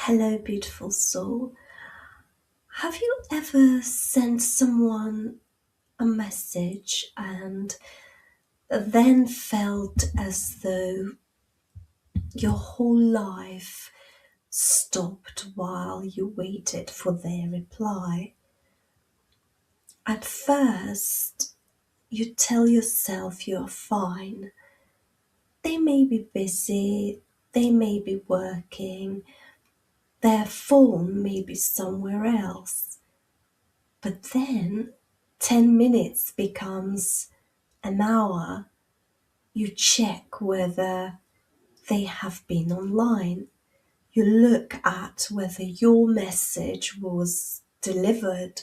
Hello, beautiful soul. Have you ever sent someone a message and then felt as though your whole life stopped while you waited for their reply? At first, you tell yourself you're fine. They may be busy, they may be working, their phone may be somewhere else. But then 10 minutes becomes an hour. You check whether they have been online. You look at whether your message was delivered.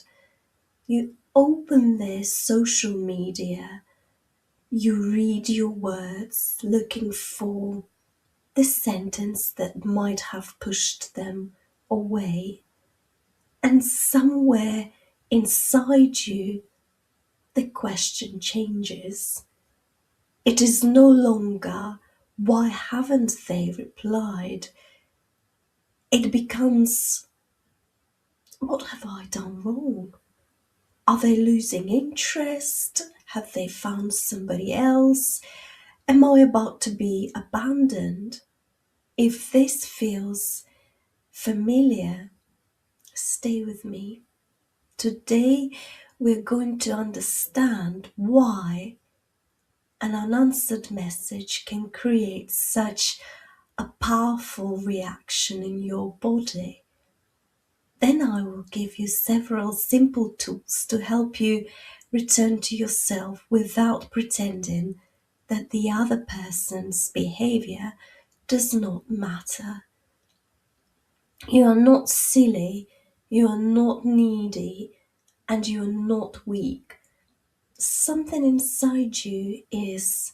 You open their social media. You read your words looking for the sentence that might have pushed them away. And somewhere inside you, the question changes. It is no longer, why haven't they replied? It becomes, what have I done wrong? Are they losing interest? Have they found somebody else? Am I about to be abandoned? If this feels familiar, stay with me. Today, we're going to understand why an unanswered message can create such a powerful reaction in your body. Then I will give you several simple tools to help you return to yourself without pretending that the other person's behavior does not matter. You are not silly, you are not needy, and you are not weak. Something inside you is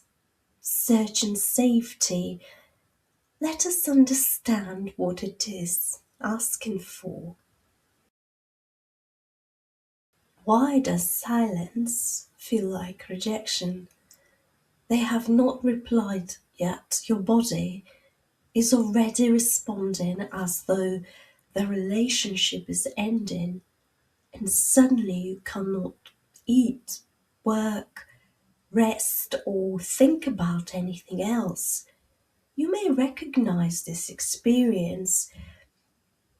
searching safety. Let us understand what it is asking for. Why does silence feel like rejection? They have not replied yet. Your body is already responding as though the relationship is ending, and suddenly you cannot eat, work, rest, or think about anything else. You may recognize this experience.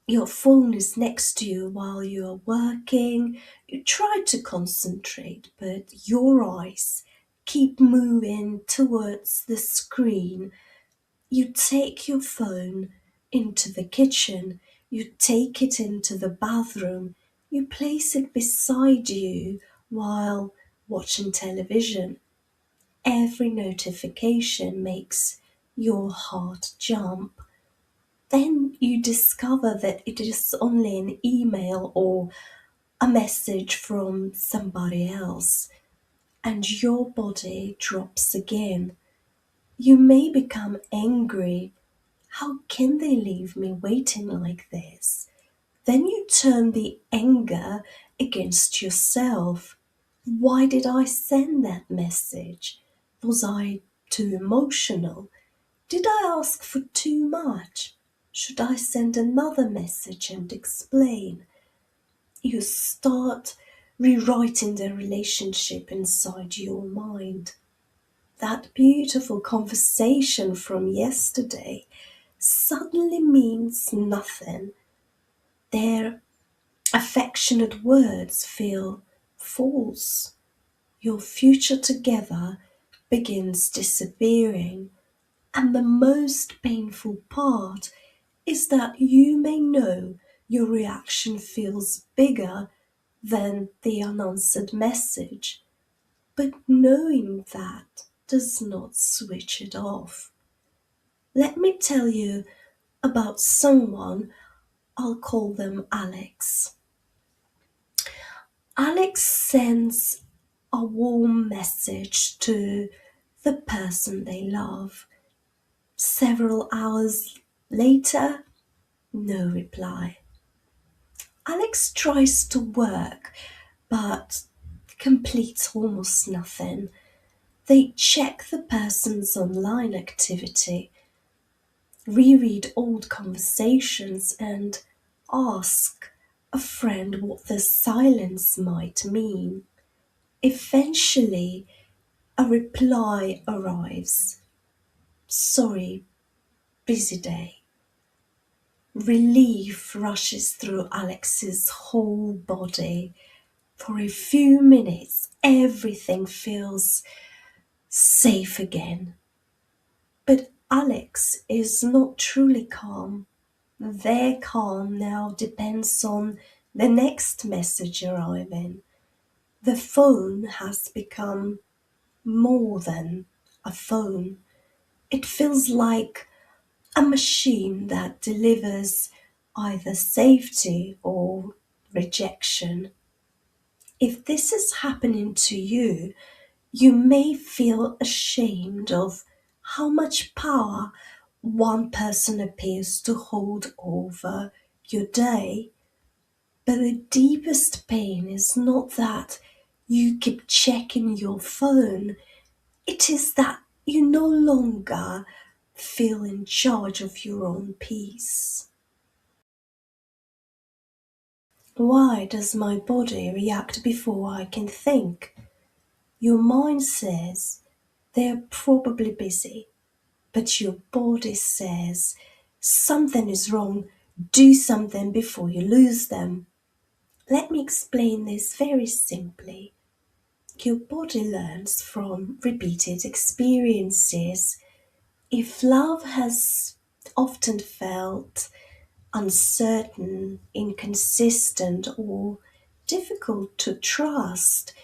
Your phone is next to you while you are working. You try to concentrate, but your eyes keep moving towards the screen. You take your phone into the kitchen. You take it into the bathroom. You place it beside you while watching television. Every notification makes your heart jump. Then you discover that it is only an email or a message from somebody else, and your body drops again. You may become angry. How can they leave me waiting like this? Then you turn the anger against yourself. Why did I send that message? Was I too emotional? Did I ask for too much? Should I send another message and explain? You start rewriting the relationship inside your mind. That beautiful conversation from yesterday suddenly means nothing. Their affectionate words feel false. Your future together begins disappearing. And the most painful part is that you may know your reaction feels bigger than the unanswered message, but knowing that does not switch it off. Let me tell you about someone, I'll call them Alex. Alex sends a warm message to the person they love. Several hours later, no reply. Alex tries to work, but completes almost nothing. They check the person's online activity. reread old conversations, and ask a friend what the silence might mean. Eventually, a reply arrives. Sorry, busy day. Relief rushes through Alex's whole body. For a few minutes, everything feels safe again. But Alex is not truly calm. Their calm now depends on the next message arriving. The phone has become more than a phone. It feels like a machine that delivers either safety or rejection. If this is happening to you, you may feel ashamed of how much power one person appears to hold over your day. But the deepest pain is not that you keep checking your phone, it is that you no longer feel in charge of your own peace. Why does my body react before I can think? Your mind says they're probably busy, but your body says something is wrong, do something before you lose them. Let me explain this very simply. Your body learns from repeated experiences. If love has often felt uncertain, inconsistent, or difficult to trust,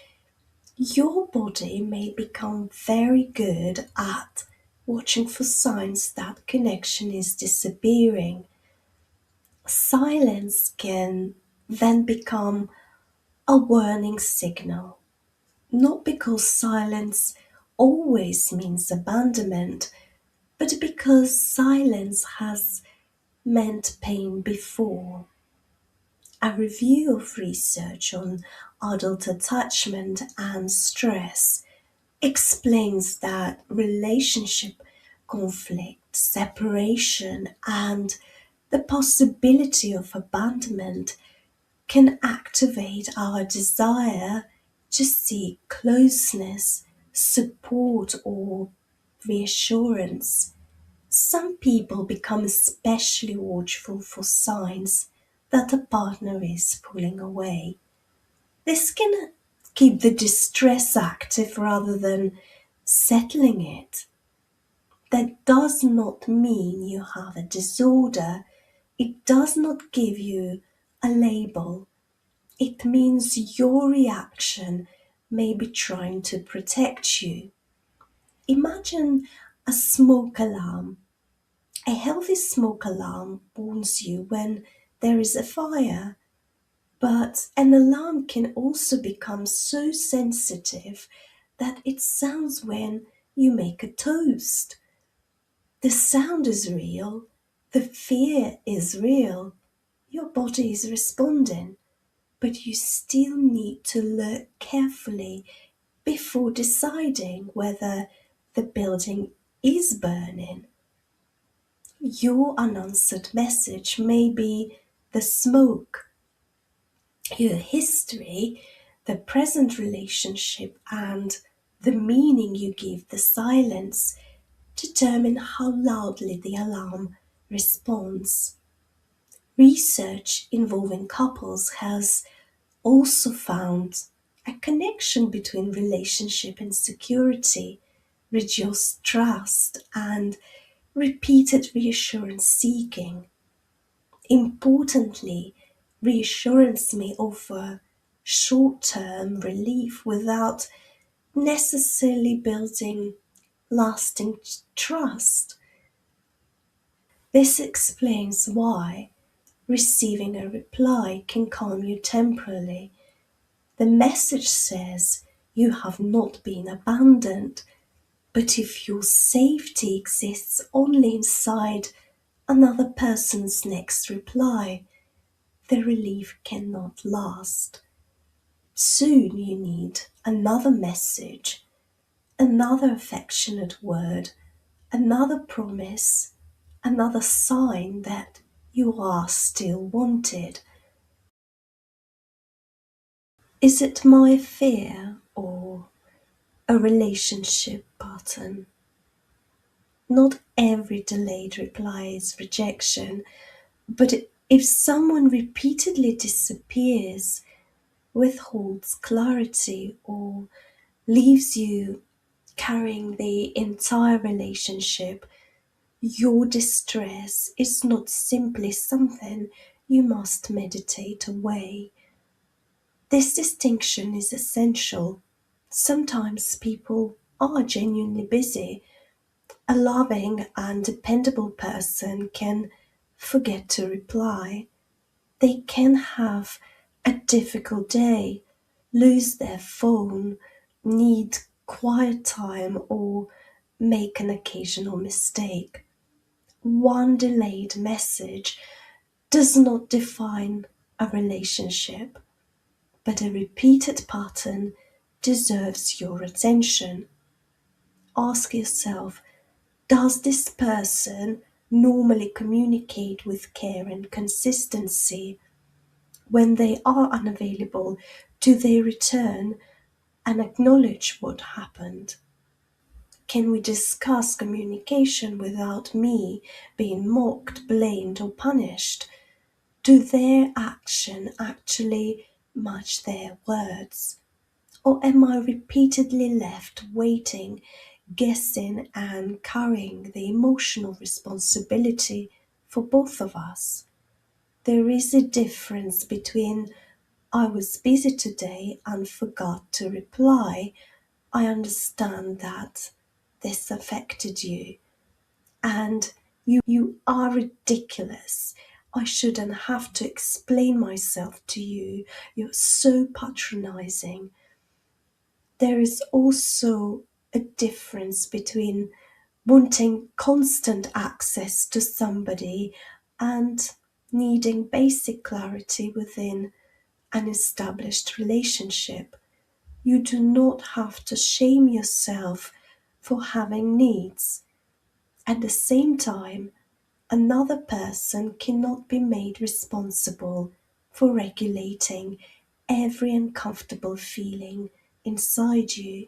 your body may become very good at watching for signs that connection is disappearing. Silence can then become a warning signal, not because silence always means abandonment, but because silence has meant pain before. A review of research on adult attachment and stress explains that relationship conflict, separation, and the possibility of abandonment can activate our desire to seek closeness, support, or reassurance. Some people become especially watchful for signs that a partner is pulling away. This can keep the distress active rather than settling it. That does not mean you have a disorder. It does not give you a label. It means your reaction may be trying to protect you. Imagine a smoke alarm. A healthy smoke alarm warns you when there is a fire, but an alarm can also become so sensitive that it sounds when you make a toast. The sound is real, the fear is real, your body is responding, but you still need to look carefully before deciding whether the building is burning. Your unanswered message may be the smoke. Your history, the present relationship, and the meaning you give the silence determine how loudly the alarm responds. Research involving couples has also found a connection between relationship insecurity, reduced trust, and repeated reassurance seeking. Importantly, reassurance may offer short term relief without necessarily building lasting trust. This explains why receiving a reply can calm you temporarily. The message says you have not been abandoned, but if your safety exists only inside another person's next reply, the relief cannot last. Soon you need another message, another affectionate word, another promise, another sign that you are still wanted. Is it my fear or a relationship pattern? Not every delayed reply is rejection, but if someone repeatedly disappears, withholds clarity, or leaves you carrying the entire relationship, your distress is not simply something you must meditate away. This distinction is essential. Sometimes people are genuinely busy. A loving and dependable person can forget to reply. They can have a difficult day, lose their phone, need quiet time, or make an occasional mistake. One delayed message does not define a relationship, but a repeated pattern deserves your attention. Ask yourself, does this person normally communicate with care and consistency? When they are unavailable, do they return and acknowledge what happened? Can we discuss communication without me being mocked, blamed, or punished? Do their action actually match their words? Or am I repeatedly left waiting, guessing, and carrying the emotional responsibility for both of us? There is a difference between I was busy today and forgot to reply. I understand that this affected you, and you are ridiculous. I shouldn't have to explain myself to you. You're so patronizing. There is also a difference between wanting constant access to somebody and needing basic clarity within an established relationship. You do not have to shame yourself for having needs. At the same time, another person cannot be made responsible for regulating every uncomfortable feeling inside you.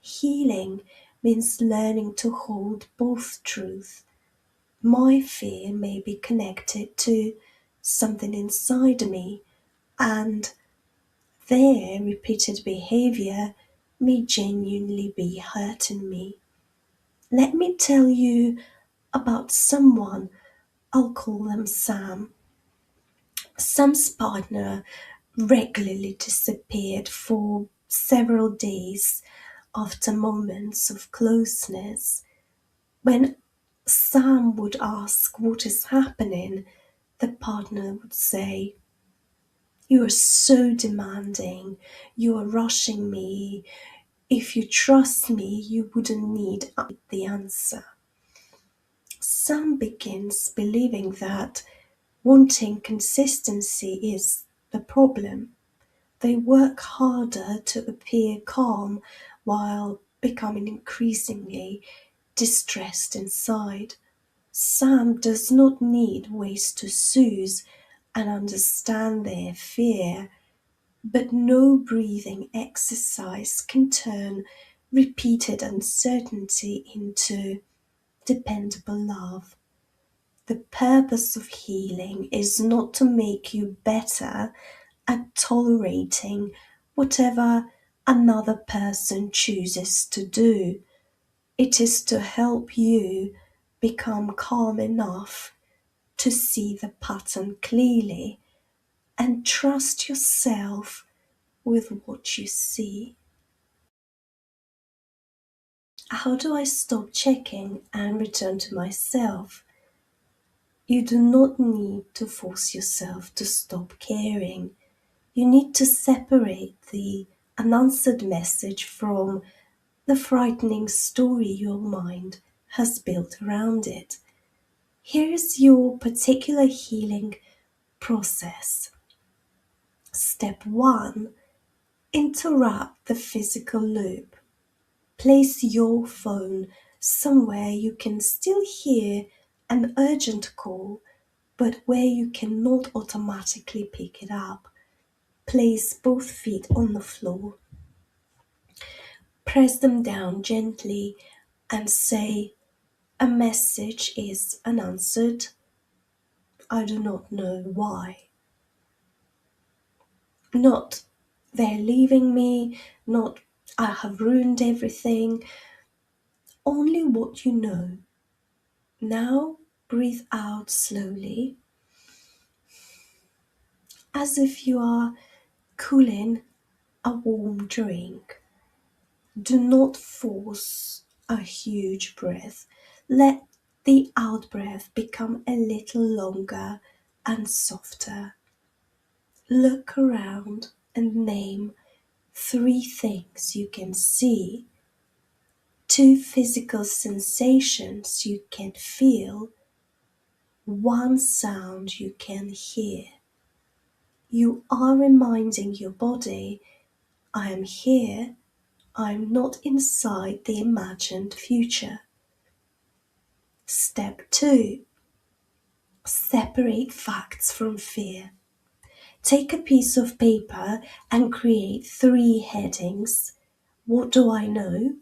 Healing means learning to hold both truth. My fear may be connected to something inside me, and their repeated behavior may genuinely be hurting me. Let me tell you about someone. I'll call them Sam. Sam's partner regularly disappeared for several days after moments of closeness. When Sam would ask what is happening, the partner would say, "You are so demanding, you are rushing me. If you trust me, you wouldn't need the answer." Sam begins believing that wanting consistency is the problem. They work harder to appear calm while becoming increasingly distressed inside. Sam does not need ways to soothe and understand their fear, but no breathing exercise can turn repeated uncertainty into dependable love. The purpose of healing is not to make you better at tolerating whatever another person chooses to do. It is to help you become calm enough to see the pattern clearly and trust yourself with what you see. How do I stop checking and return to myself? You do not need to force yourself to stop caring. You need to separate the unanswered message from the frightening story your mind has built around it. Here is your particular healing process. Step 1. Interrupt the physical loop. Place your phone somewhere you can still hear an urgent call, but where you cannot automatically pick it up. Place both feet on the floor. Press them down gently and say, "A message is unanswered. I do not know why." Not, "They're leaving me," not, "I have ruined everything." Only what you know. Now breathe out slowly, as if you are cooling a warm drink. Do not force a huge breath. Let the out breath become a little longer and softer. Look around and name 3 things you can see, 2 physical sensations you can feel, 1 sound you can hear. You are reminding your body, "I am here, I am not inside the imagined future." Step 2. Separate facts from fear. Take a piece of paper and create 3 headings. What do I know?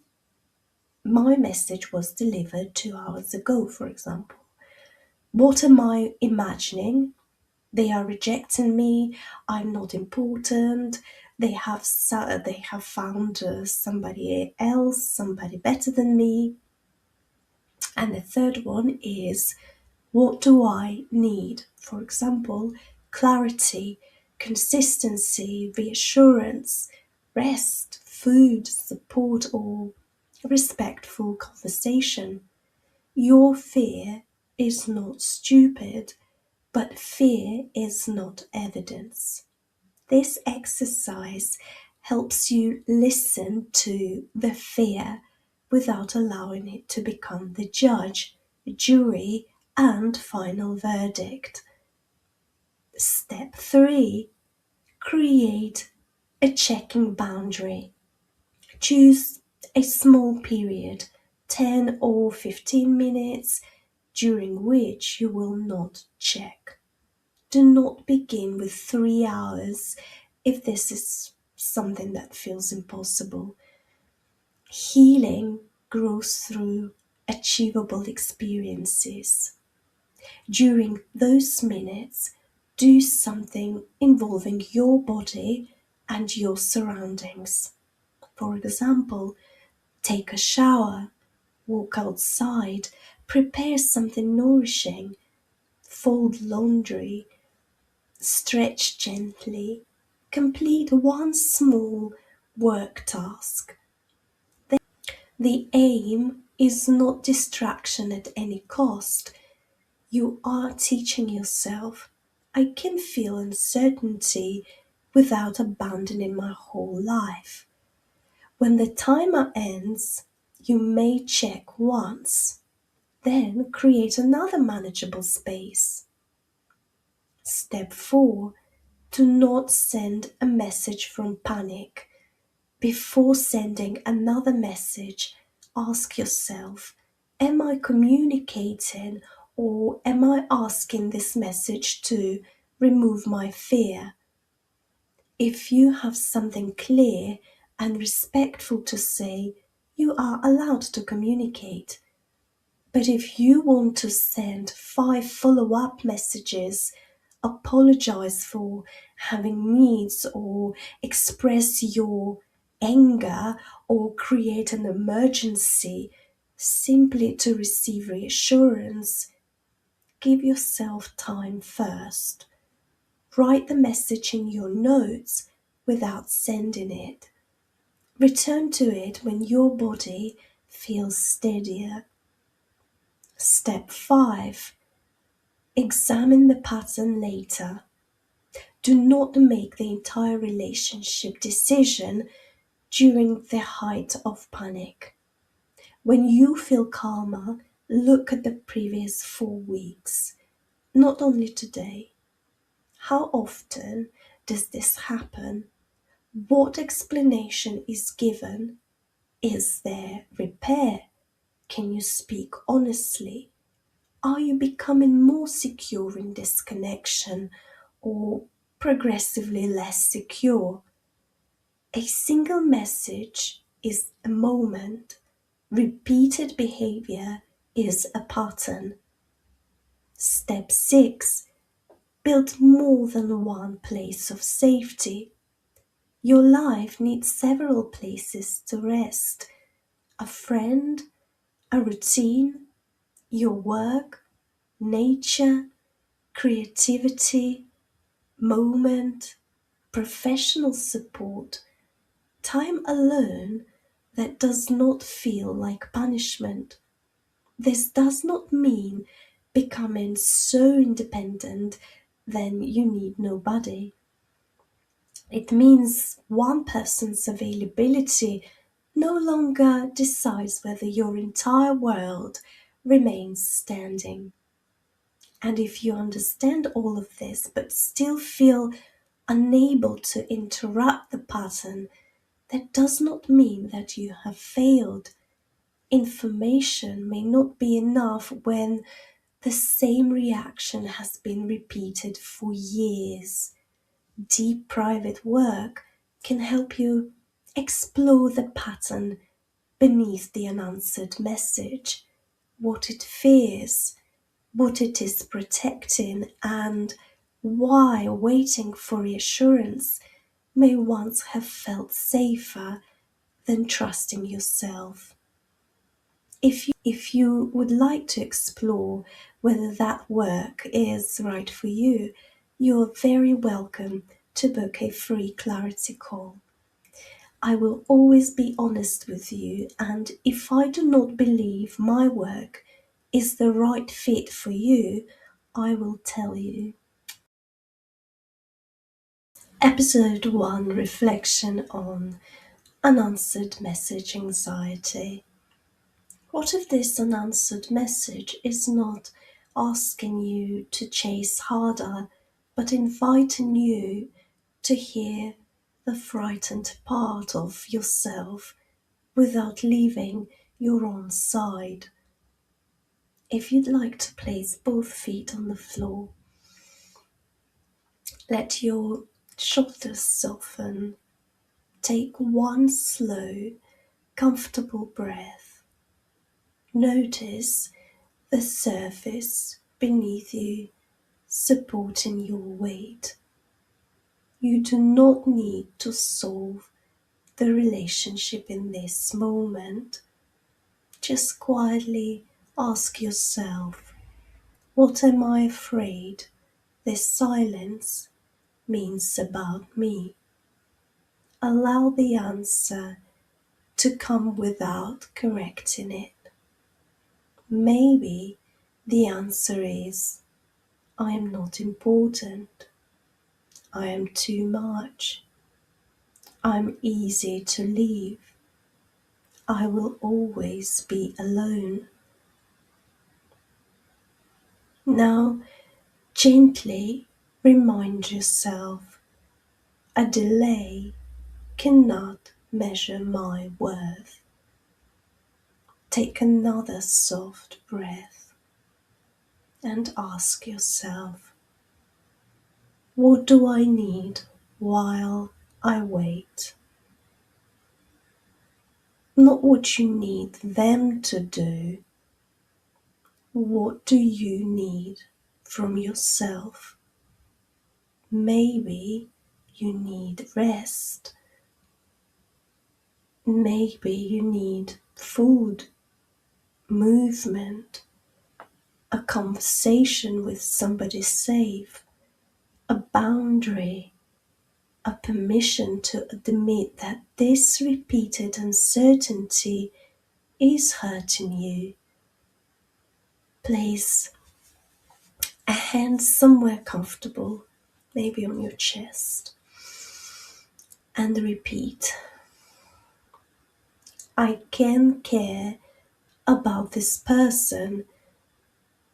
My message was delivered 2 hours ago, for example. What am I imagining? They are rejecting me. I'm not important. They have found somebody else, somebody better than me. And the third one is, what do I need? For example, clarity, consistency, reassurance, rest, food, support, or respectful conversation. Your fear is not stupid, but fear is not evidence. This exercise helps you listen to the fear without allowing it to become the judge, jury, and final verdict. Step 3. Create a checking boundary. Choose a small period, 10 or 15 minutes, during which you will not check. Do not begin with 3 hours if this is something that feels impossible. Healing grows through achievable experiences. During those minutes, do something involving your body and your surroundings. For example, take a shower, walk outside, prepare something nourishing, fold laundry, stretch gently, complete one small work task. The aim is not distraction at any cost. You are teaching yourself, "I can feel uncertainty without abandoning my whole life." When the timer ends, you may check once, then create another manageable space. Step 4. Do not send a message from panic. Before sending another message, ask yourself, am I communicating, or am I asking this message to remove my fear? If you have something clear and respectful to say, you are allowed to communicate. But if you want to send 5 follow-up messages, apologize for having needs, or express your anger, or create an emergency simply to receive reassurance, give yourself time first. Write the message in your notes without sending it. Return to it when your body feels steadier. Step 5. Examine the pattern later. Do not make the entire relationship decision during the height of panic. When you feel calmer, look at the previous 4 weeks, not only today. How often does this happen? What explanation is given? Is there repair? Can you speak honestly? Are you becoming more secure in this connection or progressively less secure? A single message is a moment. Repeated behavior is a pattern. Step 6. Build more than one place of safety. Your life needs several places to rest. A friend, a routine, your work, nature, creativity, moment, professional support, time alone that does not feel like punishment. This does not mean becoming so independent then you need nobody. It means one person's availability no longer decides whether your entire world remains standing. And if you understand all of this but still feel unable to interrupt the pattern, that does not mean that you have failed. Information may not be enough when the same reaction has been repeated for years. Deep private work can help you explore the pattern beneath the unanswered message, what it fears, what it is protecting, and why waiting for reassurance may once have felt safer than trusting yourself. If you would like to explore whether that work is right for you, you're very welcome to book a free clarity call. I will always be honest with you, and if I do not believe my work is the right fit for you, I will tell you. Episode 1, Reflection on Unanswered Message Anxiety. What if this unanswered message is not asking you to chase harder, but inviting you to hear the frightened part of yourself without leaving your own side? If you'd like to place both feet on the floor, let your shoulders soften. Take one slow, comfortable breath. Notice the surface beneath you supporting your weight. You do not need to solve the relationship in this moment. Just quietly ask yourself, what am I afraid this silence means about me? Allow the answer to come without correcting it. Maybe the answer is, I am not important. I am too much. I'm easy to leave. I will always be alone. Now, gently remind yourself, a delay cannot measure my worth. Take another soft breath and ask yourself, what do I need while I wait? Not what you need them to do. What do you need from yourself? Maybe you need rest. Maybe you need food, movement, a conversation with somebody safe, a boundary, a permission to admit that this repeated uncertainty is hurting you. Place a hand somewhere comfortable, maybe on your chest, and repeat, I can care about this person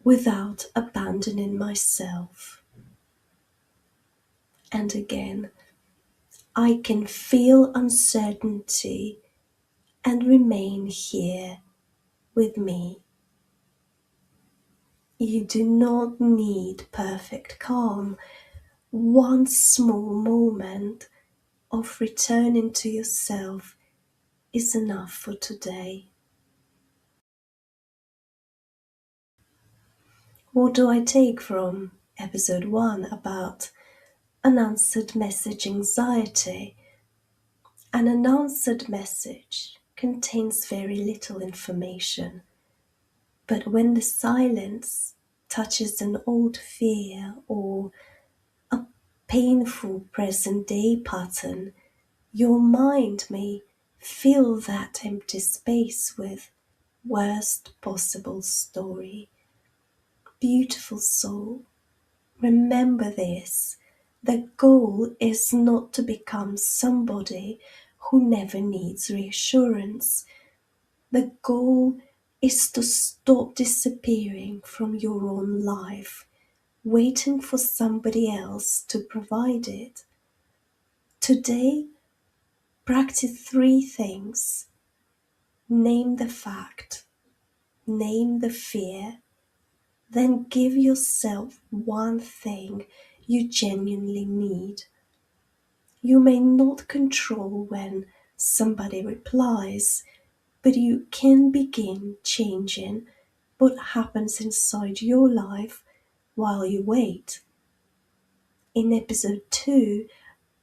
without abandoning myself. And again, I can feel uncertainty and remain here with me. You do not need perfect calm. One small moment of returning to yourself is enough for today. What do I take from episode 1 about unanswered message anxiety? An unanswered message contains very little information, but when the silence touches an old fear or a painful present day pattern, your mind may fill that empty space with worst possible story. Beautiful soul, remember this. The goal is not to become somebody who never needs reassurance. The goal is to stop disappearing from your own life, waiting for somebody else to provide it. Today, practice 3 things. Name the fact, name the fear, then give yourself one thing you genuinely need. You may not control when somebody replies, but you can begin changing what happens inside your life while you wait. In episode 2,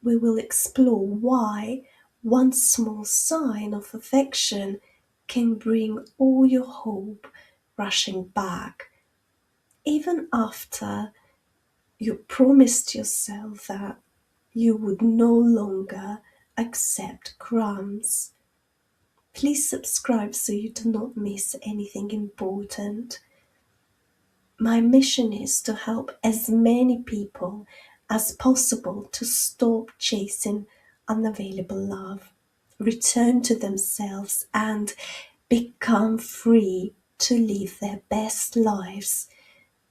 we will explore why one small sign of affection can bring all your hope rushing back, even after you promised yourself that you would no longer accept crumbs. Please subscribe so you do not miss anything important. My mission is to help as many people as possible to stop chasing unavailable love, return to themselves, and become free to live their best lives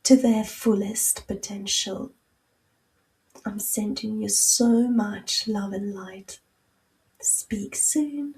to their fullest potential. I'm sending you so much love and light. Speak soon.